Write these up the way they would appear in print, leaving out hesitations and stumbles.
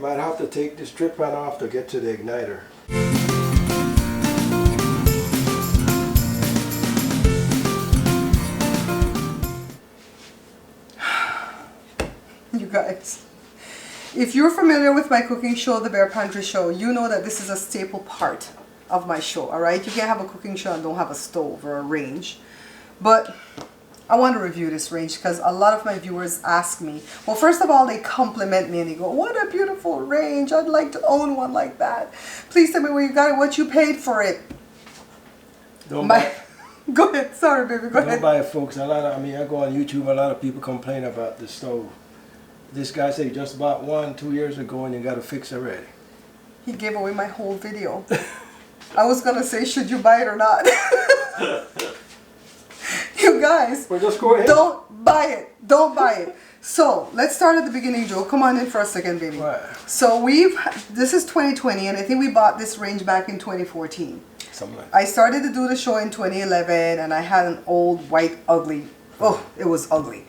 might have to take the strip pan off to get to the igniter. You guys, if you're familiar with my cooking show, The Bare Pantry Show, you know that this is a staple part of my show, alright? You can't have a cooking show and don't have a stove or a range. But I want to review this range because a lot of my viewers ask me, well, first of all, they compliment me and they go, what a beautiful range. I'd like to own one like that. Please tell me where you got it, what you paid for it. Don't buy. Go ahead. Sorry, baby. Go ahead. Don't buy it, folks. I go on YouTube, a lot of people complain about the stove. This guy said he just bought one 2 years ago and you got to fix it already. He gave away my whole video. I was going to say, should you buy it or not? You guys, well, just go ahead. Don't buy it. Don't buy it. So let's start at the beginning, Joe. Come on in for a second, baby. Right. So this is 2020 and I think we bought this range back in 2014. Something like that. I started to do the show in 2011 and I had an old white ugly, oh, it was ugly.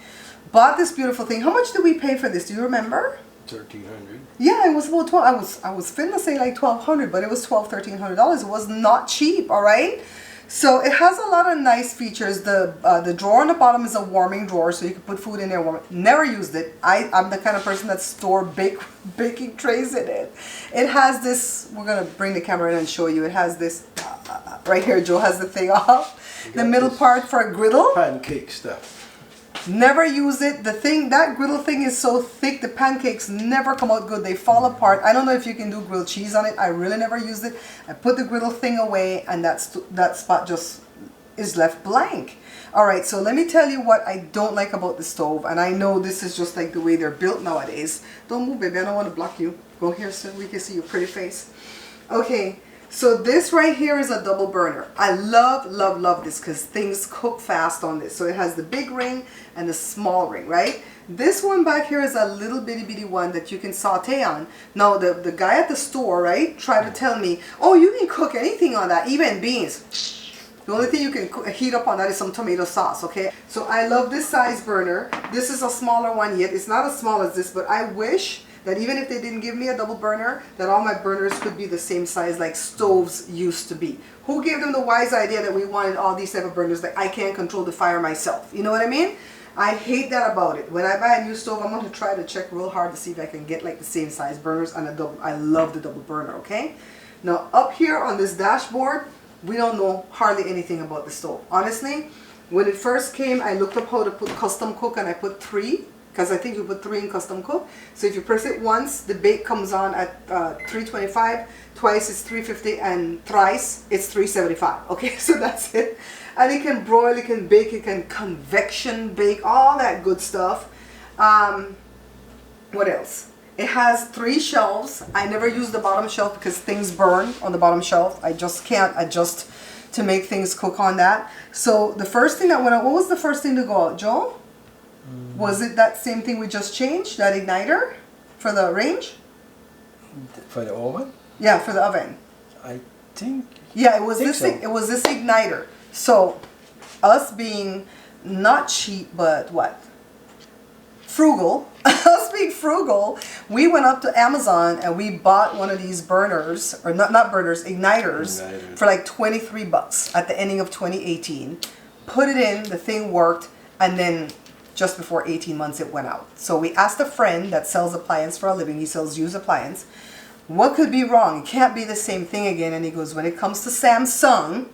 Bought this beautiful thing. How much did we pay for this? Do you remember? $1,300. Yeah, it was about 12. I was finna say like $1,200, but it was $1,300. It was not cheap, all right? So it has a lot of nice features. The drawer on the bottom is a warming drawer, so you can put food in there. Warm. Never used it. I'm the kind of person that store baking trays in it. It has this. We're gonna bring the camera in and show you. It has this right here. Joe has the thing off. The middle part for a griddle. Pancake stuff. Never use it. That griddle thing is so thick, the pancakes never come out good. They fall apart. I don't know if you can do grilled cheese on it. I really never used it. I put the griddle thing away and that spot just is left blank. Alright, so let me tell you what I don't like about the stove. And I know this is just like the way they're built nowadays. Don't move, baby. I don't want to block you. Go here so we can see your pretty face. Okay. So this right here is a double burner. I love this because things cook fast on this. So it has the big ring and the small ring, right? This one back here is a little bitty one that you can saute on. Now the guy at the store, right, tried to tell me, oh, you can cook anything on that, even beans. The only thing you can heat up on that is some tomato sauce, okay? So I love this size burner. This is a smaller one yet. It's not as small as this, but I wish that even if they didn't give me a double burner, that all my burners could be the same size like stoves used to be. Who gave them the wise idea that we wanted all these type of burners that I can't control the fire myself? You know what I mean? I hate that about it. When I buy a new stove, I'm going to try to check real hard to see if I can get like the same size burners and a double. I love the double burner, okay? Now up here on this dashboard, we don't know hardly anything about the stove. Honestly, when it first came, I looked up how to put custom cook and I put 3. Because I think you put 3 in custom cook. So if you press it once, the bake comes on at 325, twice it's 350, and thrice it's 375. Okay, so that's it. And it can broil, it can bake, it can convection bake, all that good stuff. What else? It has 3 shelves. I never use the bottom shelf because things burn on the bottom shelf. I just can't adjust to make things cook on that. So the first thing that went out, what was the first thing to go out, Joe? Was it that same thing we just changed, that igniter for the range? For the oven? Yeah, for the oven. I think. Yeah, it was this thing. It was this igniter. So, us being not cheap, but what? Frugal. Us being frugal, we went up to Amazon and we bought one of these burners, or not burners, igniters, for like 23 bucks at the ending of 2018. Put it in, the thing worked, and then just before 18 months it went out. So we asked a friend that sells appliance for a living, he sells used appliance, what could be wrong? It can't be the same thing again. And he goes, when it comes to Samsung,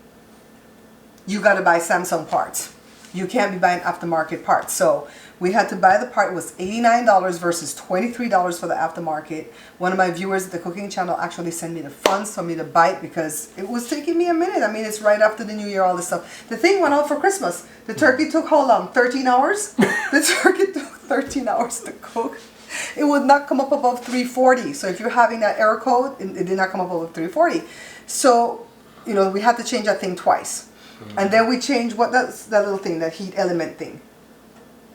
you got to buy Samsung parts. You can't be buying aftermarket parts. So we had to buy the part. It was $89 versus $23 for the aftermarket. One of my viewers at the cooking channel actually sent me the funds for me to buy it because it was taking me a minute. I mean, it's right after the new year, all this stuff. The thing went out for Christmas. The turkey took how long? 13 hours? The turkey took 13 hours to cook. It would not come up above 340. So if you're having that error code, it did not come up above 340. So, you know, we had to change that thing twice. And then we changed that little thing, that heat element thing.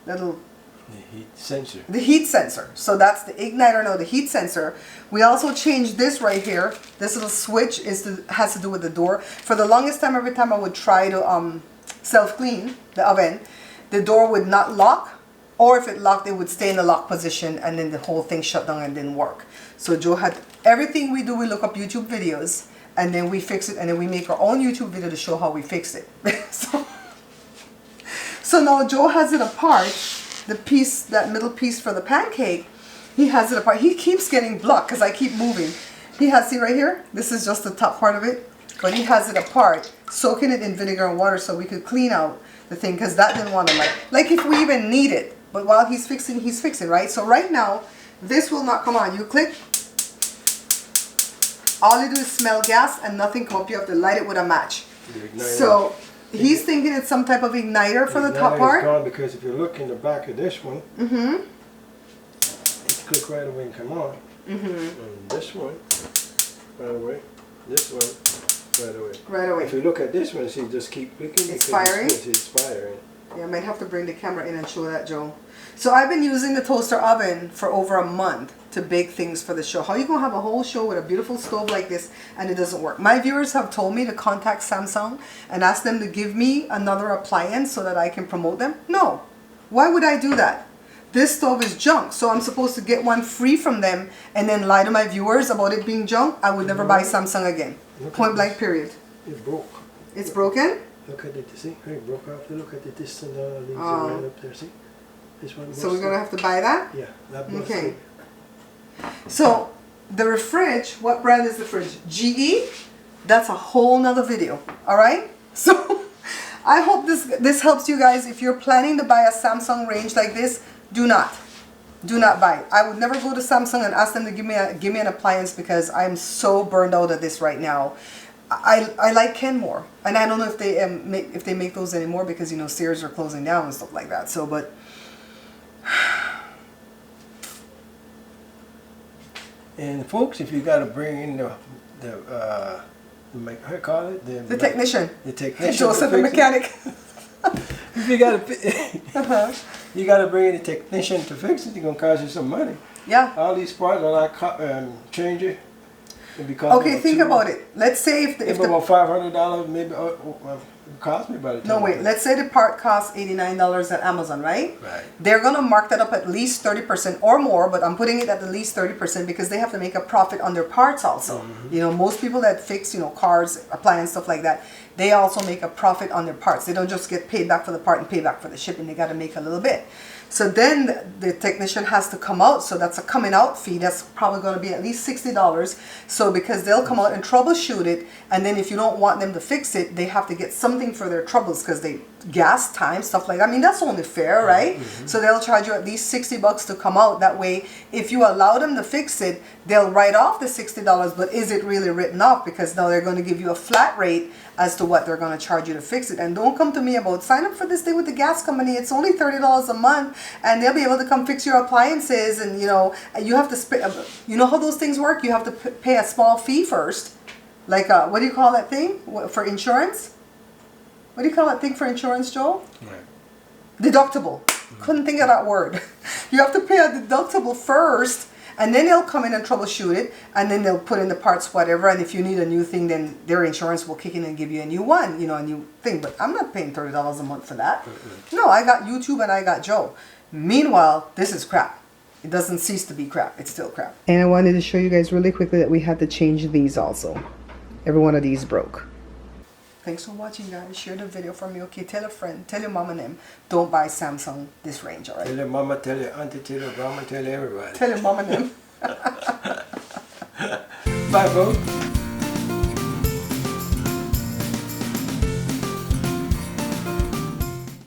That little... The heat sensor. The heat sensor. So that's the igniter, no, the heat sensor. We also changed this right here. This little switch has to do with the door. For the longest time, every time I would try to self-clean the oven, the door would not lock. Or if it locked, it would stay in the lock position and then the whole thing shut down and didn't work. So Joe had everything we do, we look up YouTube videos and then we fix it, and then we make our own YouTube video to show how we fixed it. So now Joe has it apart, the piece, that middle piece for the pancake, he has it apart. He keeps getting blocked because I keep moving. He has, see right here, this is just the top part of it, but he has it apart, soaking it in vinegar and water so we could clean out the thing, because that didn't want to like if we even need it. But while he's fixing, right? So right now, this will not come on. You click, all you do is smell gas and nothing come up. You have to light it with a match. So he's thinking it's some type of igniter for the top part. Gone, because if you look in the back of this one, it click right away and come on. And this one, right away. This one, right away. Right away. If you look at this one, see, just keep clicking. It's firing? It's firing. Yeah, I might have to bring the camera in and show that, Joe. So I've been using the toaster oven for over a month to bake things for the show. How you gonna have a whole show with a beautiful stove like this and it doesn't work? My viewers have told me to contact Samsung and ask them to give me another appliance so that I can promote them. No. Why would I do that? This stove is junk, so I'm supposed to get one free from them and then lie to my viewers about it being junk? I would never buy Samsung again. Point blank, period. It broke. It's broken? Look at it, see? It broke off. Look at it, this and these are right up there, see? This one. So we're gonna have to buy that? Yeah, that was okay. So the fridge, what brand is the fridge? GE? That's a whole nother video. Alright? So I hope this helps you guys. If you're planning to buy a Samsung range like this, do not buy it. I would never go to Samsung and ask them to give me an appliance because I'm so burned out at this right now. I like Kenmore, and I don't know if they make those anymore because, you know, Sears are closing down and stuff like that. So, but and folks, if you got to bring in the how do you call it? The technician. The technician. Joseph, the mechanic. If you got to, you got to bring in a technician to fix it. It's gonna cost you some money. Yeah. All these parts are like change. Okay, think about it. Let's say if the about $500 maybe cost me about it. No, wait. Let's say the part costs $89 at Amazon, right? Right. They're gonna mark that up at least 30% or more, but I'm putting it at least 30% because they have to make a profit on their parts also. You know, most people that fix, you know, cars, appliance, stuff like that, they also make a profit on their parts. They don't just get paid back for the part and pay back for the shipping. They got to make a little bit. So then the technician has to come out. So that's a coming out fee. That's probably going to be at least $60. So because they'll come out and troubleshoot it. And then if you don't want them to fix it, they have to get something for their troubles because they gas, time, stuff like that. I mean, that's only fair, right? So they'll charge you at least $60 to come out. That way, if you allow them to fix it, they'll write off the $60. But is it really written off? Because now they're going to give you a flat rate as to what they're going to charge you to fix it. And don't come to me about sign up for this thing with the gas company. It's only $30 a month and they'll be able to come fix your appliances. And you know, you have to you know how those things work? You have to pay a small fee first. Like what do you call that thing for insurance? What do you call that thing for insurance, Joel? Right. Deductible. Couldn't think of that word. You have to pay a deductible first, and then they'll come in and troubleshoot it, and then they'll put in the parts, whatever. And if you need a new thing, then their insurance will kick in and give you a new one, you know, a new thing. But I'm not paying $30 a month for that. No, I got YouTube and I got Joe. Meanwhile, this is crap. It doesn't cease to be crap. It's still crap. And I wanted to show you guys really quickly that we had to change these also. Every one of these broke. Thanks for watching, guys. Share the video for me, okay? Tell a friend, tell your mom and them. Don't buy Samsung this range, alright? Tell your mama, tell your auntie, tell your grandma, tell everybody. Tell your mom and them. Bye, folks.